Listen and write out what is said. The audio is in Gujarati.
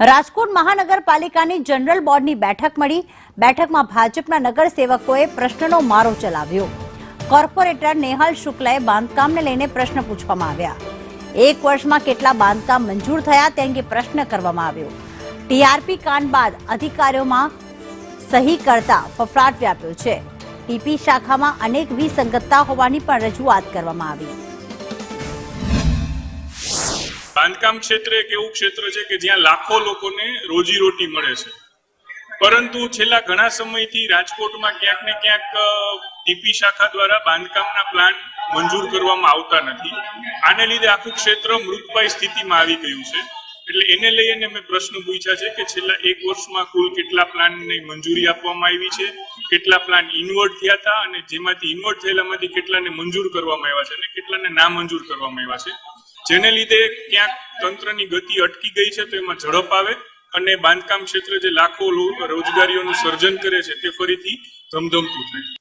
રાજકોટ મહાનગરપાલિકાની જનરલ બોર્ડની બેઠક મળી। બેઠકમાં ભાજપના નગરસેવકોએ પ્રશ્નનો મારો ચલાવ્યો। કોર્પોરેટર નેહલ શુક્લાએ બાંધકામને લઈને પ્રશ્ન પૂછવામાં આવ્યા। 1 વર્ષમાં કેટલા બાંધકામ મંજૂર થયા તે અંગે પ્રશ્ન કરવામાં આવ્યો। ટીઆરપી કાંડ બાદ અધિકારીઓમાં સહી કરતા ફફડાટ વ્યાપ્યો છે। ટીપી શાખામાં અનેક વિસંગતતા હોવાની પણ રજૂઆત કરવામાં આવી। बांधकाम क्षेत्र एक एवं क्षेत्र है कि ज्यां लाखों लोगों ने रोजी रोटी मळे छे, परंतु छेल्ला घणा समयथी राजकोटमां क्यांक ने क्यांक टीपी शाखा द्वारा बांधकामना प्लान मंजूर करवामां आवता नथी। आने लीधे आखुं क्षेत्र मृतपाय स्थितिमां आवी गयुं छे। એટલે એને લઈને મેં પ્રશ્ન પૂછ્યા છે કે છેલ્લા 1 વર્ષમાં કુલ કેટલા પ્લાનની મંજૂરી આપવામાં આવી છે, કેટલા પ્લાન ઇન્વર્ટ થયા હતા અને જેમાંથી ઇન્વર્ટ થયેલામાંથી કેટલાને મંજૂર કરવામાં આવ્યા છે અને કેટલાને ના મંજૂર કરવામાં આવ્યા છે, જેને લીધે ક્યાંક તંત્રની ગતિ અટકી ગઈ છે। તો એમાં ઝડપ આવે અને બાંધકામ ક્ષેત્ર જે લાખો રોજગારીઓનું સર્જન કરે છે તે ફરીથી ધમધમતું થાય।